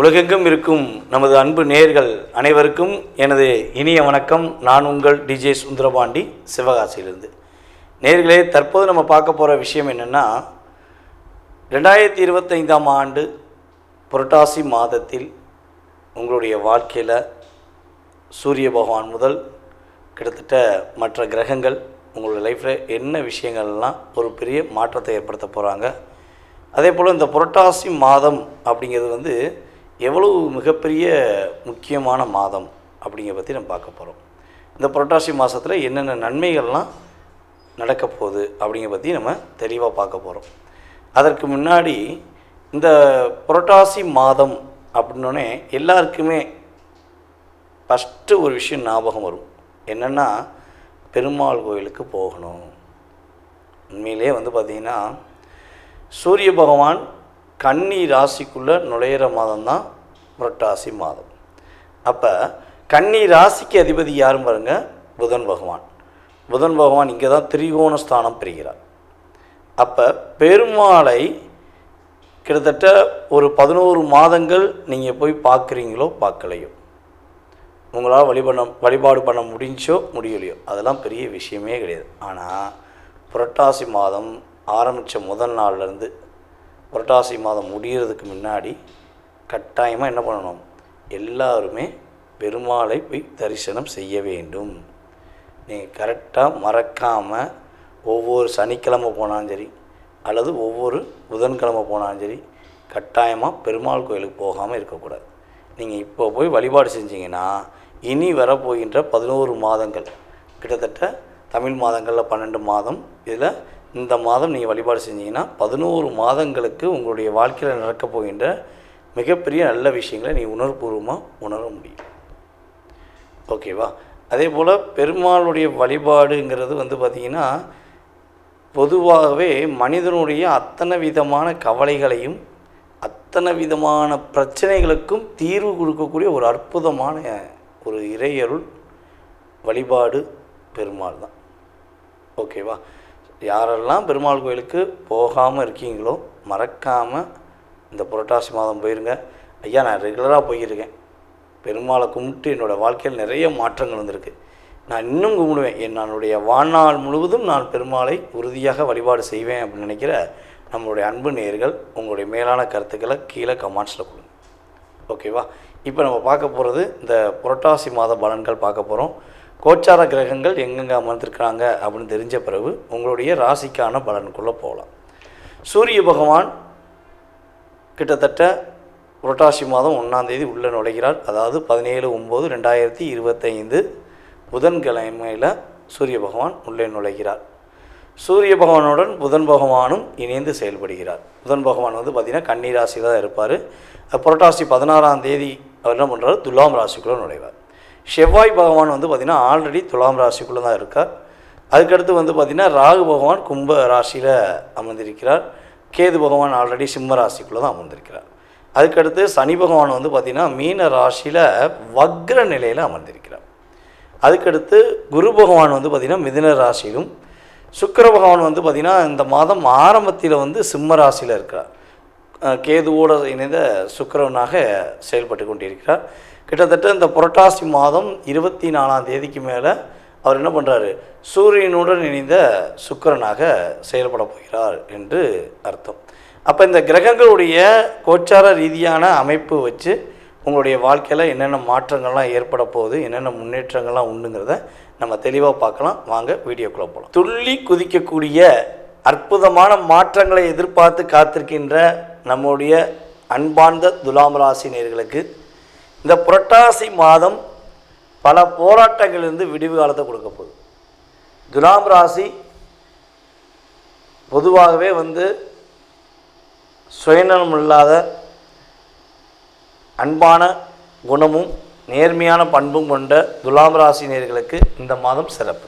உலகெங்கும் இருக்கும் நமது அன்பு நேயர்கள் அனைவருக்கும் எனது இனிய வணக்கம். நான் உங்கள் டிஜே சுந்தரபாண்டி, சிவகாசியிலிருந்து. நேயர்களே, தற்போது நம்ம பார்க்க போகிற விஷயம் என்னென்னா, 2025ஆம் ஆண்டு புரட்டாசி மாதத்தில் உங்களுடைய வாழ்க்கையில் சூரிய பகவான் முதல் கிட்டத்தட்ட மற்ற கிரகங்கள் உங்களுடைய லைஃப்பில் என்ன விஷயங்கள்லாம் ஒரு பெரிய மாற்றத்தை ஏற்படுத்த போகிறாங்க. அதே போல் இந்த புரட்டாசி மாதம் அப்படிங்கிறது எவ்வளவு மிகப்பெரிய முக்கியமான மாதம் அப்படிங்கிற பற்றி நம்ம பார்க்க போகிறோம். இந்த புரட்டாசி மாதத்தில் என்னென்ன நன்மைகள்லாம் நடக்க போகுது அப்படிங்கிற பற்றி நம்ம தெளிவாக பார்க்க போகிறோம். அதற்கு முன்னாடி இந்த புரட்டாசி மாதம் அப்படின்னோடனே எல்லாருக்குமே ஃபஸ்ட்டு ஒரு விஷயம் ஞாபகம் வரும். என்னென்னா, பெருமாள் கோயிலுக்கு போகணும். உண்மையிலே பார்த்திங்கன்னா, சூரிய பகவான் கன்னி ராசிக்குள்ளே நுழையிற மாதம் தான் புரட்டாசி மாதம். அப்போ கன்னி ராசிக்கு அதிபதி யாரும் பாருங்கள், புதன் பகவான். புதன் பகவான் இங்கே தான் திரிகோண ஸ்தானம் பெறுகிறார். அப்போ பெருமாளை கிட்டத்தட்ட ஒரு 11 மாதங்கள் நீங்கள் போய் பார்க்குறீங்களோ பார்க்கலையோ, உங்களால் வழிபாடு பண்ண முடிஞ்சோ முடியலையோ, அதெல்லாம் பெரிய விஷயமே கிடையாது. ஆனால் புரட்டாசி மாதம் ஆரம்பித்த முதல் நாள்லேருந்து புரட்டாசி மாதம் முடிகிறதுக்கு முன்னாடி கட்டாயமாக என்ன பண்ணணும், எல்லாருமே பெருமாளை போய் தரிசனம் செய்ய வேண்டும். நீங்கள் கரெக்டாக மறக்காமல் ஒவ்வொரு சனிக்கிழமை போனாலும் சரி, அல்லது ஒவ்வொரு புதன்கிழமை போனாலும் சரி, கட்டாயமாக பெருமாள் கோயிலுக்கு போகாமல் இருக்கக்கூடாது. நீங்கள் இப்போ போய் வழிபாடு செஞ்சீங்கன்னா இனி வரப்போகின்ற 11 மாதங்கள், கிட்டத்தட்ட தமிழ் மாதங்களில் 12 மாதம், இதில் இந்த மாதம் நீங்கள் வழிபாடு செஞ்சீங்கன்னா 11 மாதங்களுக்கு உங்களுடைய வாழ்க்கையில் நடக்கப் போகின்ற மிகப்பெரிய நல்ல விஷயங்களை நீங்கள் உணர்வுபூர்வமாக உணர முடியும். ஓகேவா? அதே போல் பெருமாளுடைய வழிபாடுங்கிறது பார்த்திங்கன்னா, பொதுவாகவே மனிதனுடைய அத்தனை விதமான கவலைகளையும் அத்தனை விதமான பிரச்சனைகளுக்கும் தீர்வு கொடுக்கக்கூடிய ஒரு அற்புதமான ஒரு இறையருள் வழிபாடு பெருமாள் தான். ஓகேவா? யாரெல்லாம் பெருமாள் கோயிலுக்கு போகாமல் இருக்கீங்களோ மறக்காமல் இந்த புரட்டாசி மாதம் போயிருங்க. ஐயா, நான் ரெகுலராக போயிருக்கேன், பெருமாளை கும்பிட்டு என்னோடய வாழ்க்கையில் நிறைய மாற்றங்கள் வந்திருக்கு, நான் இன்னும் கும்பிடுவேன், என்னுடைய வாழ்நாள் முழுவதும் நான் பெருமாளை உறுதியாக வழிபாடு செய்வேன் அப்படின்னு நினைக்கிற நம்மளுடைய அன்பு நேயர்கள் உங்களுடைய மேலான கருத்துக்களை கீழே கமெண்ட்ஸில் கொடுங்க. ஓகேவா? இப்போ நம்ம பார்க்க போகிறது இந்த புரட்டாசி மாத பலன்கள் பார்க்க போகிறோம். கோச்சார கிரகங்கள் எங்கெங்கே அமர்ந்திருக்கிறாங்க அப்படின்னு தெரிஞ்ச பிறகு உங்களுடைய ராசிக்கான பலனுக்குள்ளே போகலாம். சூரிய பகவான் கிட்டத்தட்ட புரட்டாசி மாதம் 1ஆம் தேதி உள்ளே நுழைகிறார். அதாவது 17/9/2025 புதன்கிழமையில் சூரிய பகவான் உள்ளே நுழைகிறார். சூரிய பகவானுடன் புதன் பகவானும் இணைந்து செயல்படுகிறார். புதன் பகவான் பார்த்திங்கன்னா கன்னி ராசியில் தான் இருப்பார். புரட்டாசி 16ஆம் தேதி அவர் என்ன பண்ணுறாரு, துலாம் ராசிக்குள்ளே நுழைவார். செவ்வாய் பகவான் பார்த்திங்கன்னா ஆல்ரெடி துலாம் ராசிக்குள்ளே தான் இருக்கார். அதுக்கடுத்து பார்த்திங்கன்னா ராகு பகவான் கும்ப ராசியில் அமர்ந்திருக்கிறார். கேது பகவான் ஆல்ரெடி சிம்ம ராசிக்குள்ளே தான் அமர்ந்திருக்கிறார். அதுக்கடுத்து சனி பகவான் பார்த்திங்கன்னா மீன ராசியில் வக்ர நிலையில் அமர்ந்திருக்கிறார். அதுக்கடுத்து குரு பகவான் பார்த்திங்கன்னா மிதுன ராசியிலும், சுக்கிர பகவான் பார்த்திங்கன்னா இந்த மாதம் ஆரம்பத்தில் சிம்ம ராசியில் இருக்கிறார். கேதுவோடு இணைந்த சுக்கிரவனாக செயல்பட்டு கொண்டிருக்கிறார். கிட்டத்தட்ட இந்த புரட்டாசி மாதம் 24ஆம் தேதிக்கு மேலே அவர் என்ன பண்ணுறாரு, சூரியனுடன் இணைந்த சுக்கிரனாக செயல்பட போகிறார் என்று அர்த்தம். அப்போ இந்த கிரகங்களுடைய கோச்சார ரீதியான அமைப்பு வச்சு உங்களுடைய வாழ்க்கையில் என்னென்ன மாற்றங்கள்லாம் ஏற்பட போகுது, என்னென்ன முன்னேற்றங்கள்லாம் உண்டுங்கிறத நம்ம தெளிவாக பார்க்கலாம். வாங்க வீடியோக்குள்ளே போகலாம். துள்ளி குதிக்கக்கூடிய அற்புதமான மாற்றங்களை எதிர்பார்த்து காத்திருக்கின்ற நம்முடைய அன்பார்ந்த துலாம் ராசி நேயர்களுக்கு இந்த புரட்டாசி மாதம் பல போராட்டங்களிலிருந்து விடிவு காலத்தை கொடுக்க போகுது. துலாம் ராசி பொதுவாகவே சுயநலம் இல்லாத அன்பான குணமும் நேர்மையான பண்பும் கொண்ட துலாம் ராசி நேயர்களுக்கு இந்த மாதம் சிறப்பு.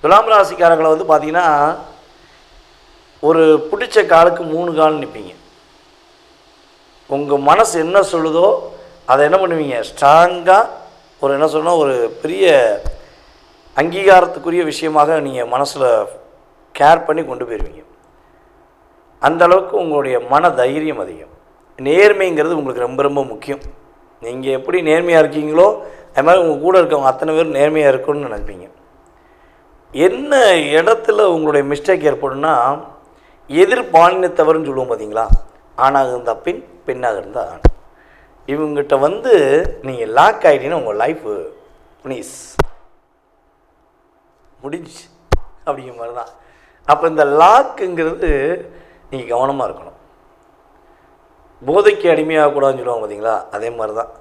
துலாம் ராசிக்காரங்களை பார்த்திங்கன்னா ஒரு பிடிச்ச காலுக்கு 3 கால் நிற்பீங்க. உங்கள் மனசு என்ன சொல்லுதோ அதை என்ன பண்ணுவீங்க, ஸ்ட்ராங்காக ஒரு என்ன சொன்னால் ஒரு பெரிய அங்கீகாரத்துக்குரிய விஷயமாக நீங்கள் மனசில் கேர் பண்ணி கொண்டு போயிடுவீங்க. அந்தளவுக்கு உங்களுடைய மன தைரியம் அதிகம். நேர்மைங்கிறது உங்களுக்கு ரொம்ப ரொம்ப முக்கியம். நீங்கள் எப்படி நேர்மையாக இருக்கீங்களோ அது மாதிரி உங்கள் கூட இருக்கவங்க அத்தனை பேர் நேர்மையாக இருக்கணும்னு நினைப்பீங்க. என்ன இடத்துல உங்களுடைய மிஸ்டேக் ஏற்படும்னா, எதிர்பாலினத்தவர்னு சொல்லுவோம் பார்த்தீங்களா, ஆணாக இருந்தால் பெண், பெண்ணாக இருந்தால் ஆண். இவங்ககிட்ட நீங்கள் லாக் ஆகிட்டீங்கன்னா உங்கள் லைஃபு ப்ளீஸ் முடிஞ்சு அப்படிங்கிற மாதிரி தான். அப்போ இந்த லாக்குங்கிறது நீங்கள் கவனமாக இருக்கணும். போதைக்கு அடிமையாகக்கூடாதுன்னு சொல்லுவாங்க பார்த்தீங்களா, அதே மாதிரி தான்.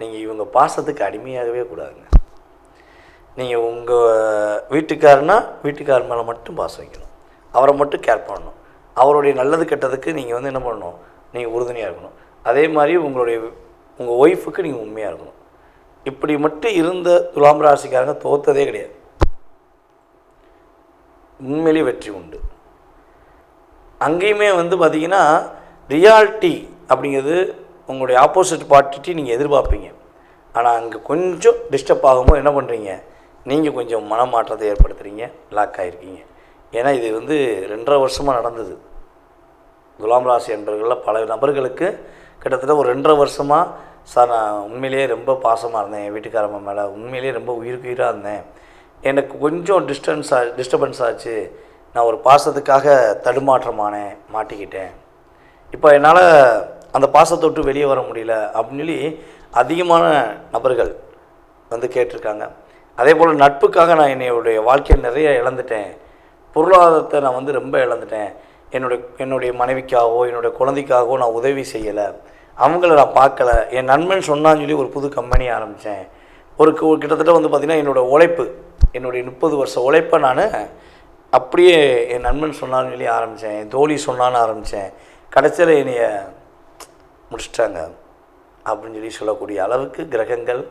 நீங்கள் இவங்க பாசத்துக்கு அடிமையாகவே கூடாதுங்க. நீங்கள் உங்கள் வீட்டுக்காரர் மேலே மட்டும் பாசம் வைக்கணும், அவரை மட்டும் கேர் பண்ணணும். அவருடைய நல்லது கெட்டதுக்கு நீங்கள் என்ன பண்ணணும், நீங்கள் உறுதுணையாக இருக்கணும். அதே மாதிரி உங்கள் ஒய்ஃபுக்கு நீங்கள் உண்மையாக இருக்கணும். இப்படி மட்டும் இருந்த துலாம் ராசிக்காரங்க தோற்றதே கிடையாது. உண்மையிலேயே வெற்றி உண்டு. அங்கேயுமே பார்த்திங்கன்னா ரியாலிட்டி அப்படிங்கிறது உங்களுடைய ஆப்போசிட் பார்ட்டிட்டு நீங்கள் எதிர்பார்ப்பீங்க. ஆனால் அங்கே கொஞ்சம் டிஸ்டர்ப் ஆகும்போது என்ன பண்ணுறீங்க, நீங்கள் கொஞ்சம் மனமாற்றத்தை ஏற்படுத்துகிறீங்க, லாக் ஆகிருக்கீங்க. ஏன்னா இது 2.5 வருஷமாக நடந்தது. துலாம் ராசி என்பவர்களில் பல நபர்களுக்கு கிட்டத்தட்ட ஒரு 2.5 வருஷமாக, சார் நான் உண்மையிலேயே ரொம்ப பாசமாக இருந்தேன், என் வீட்டுக்காரம்மா மேலே உண்மையிலேயே ரொம்ப உயிருக்கு இருந்தேன், எனக்கு கொஞ்சம் டிஸ்டர்பன்ஸ் ஆச்சு, நான் ஒரு பாசத்துக்காக தடுமாற்றமானேன், மாட்டிக்கிட்டேன், இப்போ என்னால் அந்த பாசத்தை விட்டு வெளியே வர முடியல அப்படின்னு சொல்லி அதிகமான நபர்கள் கேட்டிருக்காங்க. அதே போல் நட்புக்காக நான் என்னுடைய வாழ்க்கையில் நிறைய இழந்துட்டேன், பொருளாதாரத்தை நான் ரொம்ப இழந்துட்டேன், என்னுடைய மனைவிக்காகவோ என்னுடைய குழந்தைக்காகவோ நான் உதவி செய்யலை, அவங்கள நான் பார்க்கல, என் நண்பன் சொன்னான்னு சொல்லி ஒரு புது கம்பெனி ஆரம்பித்தேன். கிட்டத்தட்ட பார்த்திங்கன்னா என்னோடய உழைப்பு, என்னுடைய 30 வருஷ உழைப்பை நான் அப்படியே என் நண்பன் சொன்னான்னு சொல்லி ஆரம்பித்தேன், என் தோழி சொன்னான்னு ஆரம்பித்தேன், கடைசியில் என்னைய முடிச்சிட்டாங்க அப்படின்னு சொல்லக்கூடிய அளவுக்கு கிரகங்கள்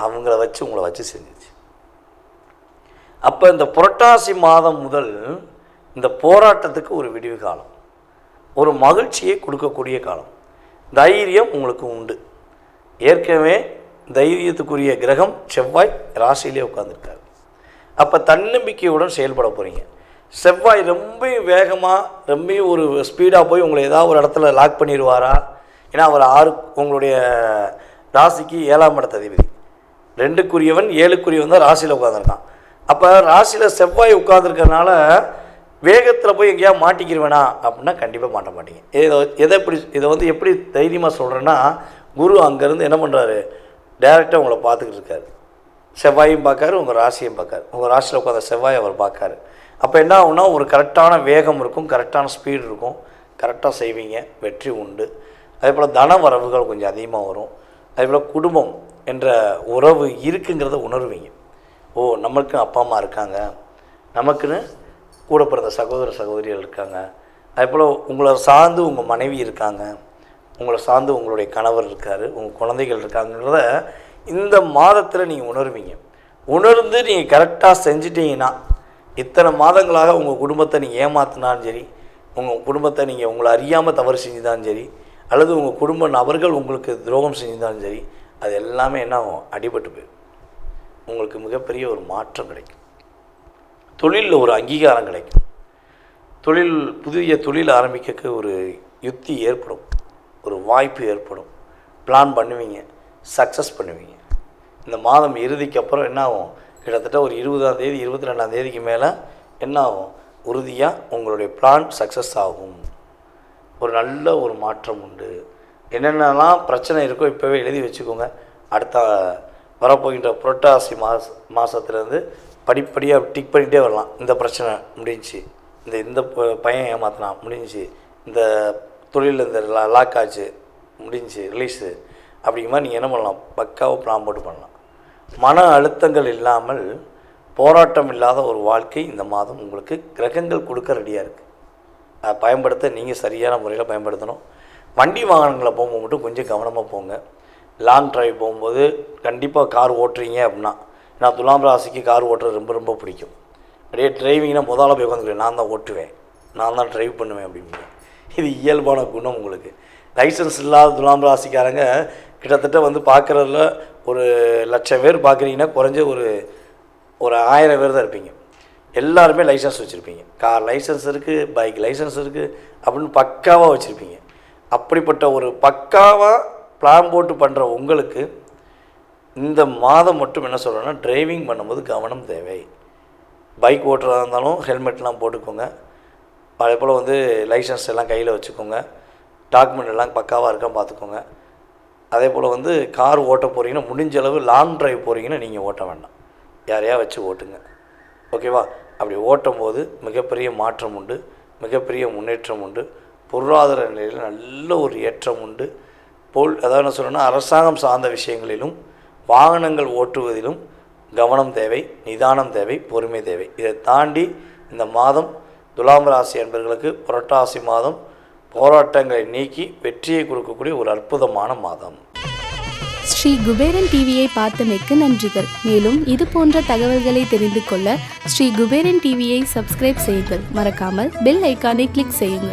அவங்கள வச்சு உங்களை வச்சு செஞ்சிச்சு. அப்போ இந்த புரட்டாசி மாதம் முதல் இந்த போராட்டத்துக்கு ஒரு விடிவு காலம், ஒரு மகிழ்ச்சியை கொடுக்கக்கூடிய காலம். தைரியம் உங்களுக்கு உண்டு. ஏற்கனவே தைரியத்துக்குரிய கிரகம் செவ்வாய் ராசியிலே உட்காந்துருக்காரு. அப்போ தன்னம்பிக்கையுடன் செயல்பட போகிறீங்க. செவ்வாய் ரொம்ப வேகமாக ரொம்ப ஒரு ஸ்பீடாக போய் உங்களை ஏதாவது ஒரு இடத்துல லாக் பண்ணிடுவாரா? ஏன்னா அவர் உங்களுடைய ராசிக்கு 7ஆம் இடத்த அதிபதி, 2க்குரியவன் 7க்குரியவன் தான் ராசியில் உட்காந்துருக்கான். அப்போ ராசியில் செவ்வாய் உட்காந்துருக்கறனால வேகத்தில் போய் எங்கேயாவது மாட்டிக்கிடுவேனா அப்படின்னா கண்டிப்பாக மாட்ட மாட்டீங்க. இதை எப்படி தைரியமாக சொல்கிறேன்னா, குரு அங்கேருந்து என்ன பண்ணுறாரு, டைரெக்டாக உங்களை பார்த்துக்கிட்டு இருக்காரு. செவ்வாயும் பார்க்காரு, உங்கள் ராசியும் பார்க்காரு, உங்கள் ராசியில் உட்காந்த செவ்வாய் அவர் பார்க்காரு. அப்போ என்ன ஆகுனா, ஒரு கரெக்டான வேகம் இருக்கும், கரெக்டான ஸ்பீடு இருக்கும், கரெக்டாக செய்வீங்க, வெற்றி உண்டு. அதே போல் தன வரவுகள் கொஞ்சம் அதிகமாக வரும். அதே போல் குடும்பம் என்ற உறவு இருக்குங்கிறத உணர்வீங்க. ஓ, நம்மளுக்கு அப்பா அம்மா இருக்காங்க, நமக்குன்னு கூட பிறந்த சகோதரிகள் இருக்காங்க, அதே போல் உங்களை சார்ந்து உங்கள் மனைவி இருக்காங்க, உங்களை சார்ந்து உங்களுடைய கணவர் இருக்கார், உங்கள் குழந்தைகள் இருக்காங்கிறத இந்த மாதத்தில் நீங்கள் உணர்வீங்க. உணர்ந்து நீங்கள் கரெக்டாக செஞ்சிட்டிங்கன்னா, இத்தனை மாதங்களாக உங்கள் குடும்பத்தை நீங்கள் ஏமாத்தினாலும் சரி, உங்கள் குடும்பத்தை நீங்கள் உங்களை அறியாமல் தவறு செஞ்சுதாலும் சரி, அல்லது உங்கள் குடும்ப நபர்கள் உங்களுக்கு துரோகம் செஞ்சுதாலும் சரி, அது எல்லாமே என்ன ஆகும், அடிபட்டு போயிடும். உங்களுக்கு மிகப்பெரிய ஒரு மாற்றம் கிடைக்கும். தொழிலில் ஒரு அங்கீகாரம் கிடைக்கும். புதிய தொழில் ஆரம்பிக்க ஒரு யுக்தி ஏற்படும், ஒரு வாய்ப்பு ஏற்படும். பிளான் பண்ணுவீங்க, சக்ஸஸ் பண்ணுவீங்க. இந்த மாதம் இறுதிக்கு அப்புறம் என்ன ஆகும், கிட்டத்தட்ட ஒரு 20ஆம் தேதி 22ஆம் தேதிக்கு மேலே என்ன ஆகும், உறுதியாக உங்களுடைய பிளான் சக்ஸஸ் ஆகும். ஒரு நல்ல ஒரு மாற்றம் உண்டு. என்னென்னலாம் பிரச்சனை இருக்கோ இப்போவே எழுதி வச்சுக்கோங்க. அடுத்த வரப்போகின்ற புரட்டாசி மாதத்துலேருந்து படிப்படியாக டிக் பண்ணிகிட்டே வரலாம். இந்த பிரச்சனை முடிஞ்சிச்சு, இந்த பையன் ஏமாத்தினான் முடிஞ்சிச்சு, இந்த தொழிலில் இந்த லாக் ஆச்சு முடிஞ்சிச்சு, ரிலீஸு அப்படிங்கிற மாதிரி நீங்கள் என்ன பண்ணலாம், பக்காவாக பிளான் போட்டு பண்ணலாம். மன அழுத்தங்கள் இல்லாமல், போராட்டம் இல்லாத ஒரு வாழ்க்கை இந்த மாதம் உங்களுக்கு கிரகங்கள் கொடுக்க ரெடியாக இருக்குது. அதை பயன்படுத்த நீங்கள் சரியான முறையில் பயன்படுத்தணும். வண்டி வாகனங்களை போகும்போது மட்டும் கொஞ்சம் கவனமாக போங்க. லாங் ட்ரைவ் போகும்போது கண்டிப்பாக கார் ஓட்டுறீங்க அப்படின்னா, நான் துலாம் ராசிக்கு கார் ஓட்டுறது ரொம்ப ரொம்ப பிடிக்கும். அப்படியே டிரைவிங்னா முதல்ல போய் உட்காந்துக்குவேன், நான் தான் ஓட்டுவேன், நான் தான் ட்ரைவ் பண்ணுவேன் அப்படிங்க. இது இயல்பான குணம் உங்களுக்கு. லைசன்ஸ் இல்லாத துலாம் ராசிக்காரங்க கிட்டத்தட்ட பார்க்குறதுல ஒரு 1,00,000 பேர் பார்க்குறீங்கன்னா குறைஞ்ச ஒரு 1000 பேர் தான் இருப்பீங்க. எல்லாருமே லைசன்ஸ் வச்சுருப்பீங்க. கார் லைசன்ஸ் இருக்குது, பைக் லைசன்ஸ் இருக்குது அப்படின்னு பக்காவாக வச்சுருப்பீங்க. அப்படிப்பட்ட ஒரு பக்காவாக பிளான் போட்டு பண்ணுற உங்களுக்கு இந்த மாதம் மட்டும் என்ன சொல்கிறேன்னா, டிரைவிங் பண்ணும்போது கவனம் தேவை. பைக் ஓட்டுறதா இருந்தாலும் ஹெல்மெட்லாம் போட்டுக்கோங்க. அதே போல் லைசன்ஸ் எல்லாம் கையில் வச்சுக்கோங்க. டாக்குமெண்ட் எல்லாம் பக்காவாக இருக்கான்னு பார்த்துக்கோங்க. அதே போல் கார் ஓட்ட போகிறீங்கன்னா முடிஞ்ச அளவு லாங் ட்ரைவ் போகிறீங்கன்னா நீங்கள் ஓட்ட வேண்டாம், யாரையா வச்சு ஓட்டுங்க. ஓகேவா? அப்படி ஓட்டும் போது மிகப்பெரிய மாற்றம் உண்டு, மிகப்பெரிய முன்னேற்றம் உண்டு, பொருளாதார நிலையில் நல்ல ஒரு ஏற்றம் உண்டு. அதாவது என்ன சொல்லணும்னா, அரசாங்கம் சார்ந்த விஷயங்களிலும் வாகனங்கள் ஓட்டுவதிலும் கவனம் தேவை, நிதானம் தேவை, பொறுமை தேவை. இதை தாண்டி இந்த மாதம் துலாம் ராசி அன்பர்களுக்கு புரட்டாசி மாதம் போராட்டங்களை நீக்கி வெற்றியை கொடுக்கக்கூடிய ஒரு அற்புதமான மாதம். ஸ்ரீ குபேரன் டிவியை பார்த்தமைக்கு நன்றிகள். மேலும் இது போன்ற தகவல்களை தெரிந்து கொள்ள ஸ்ரீ குபேரன் டிவியை சப்ஸ்கிரைப் செய்யுங்கள். மறக்காமல் பெல் ஐக்கானை கிளிக் செய்யுங்கள்.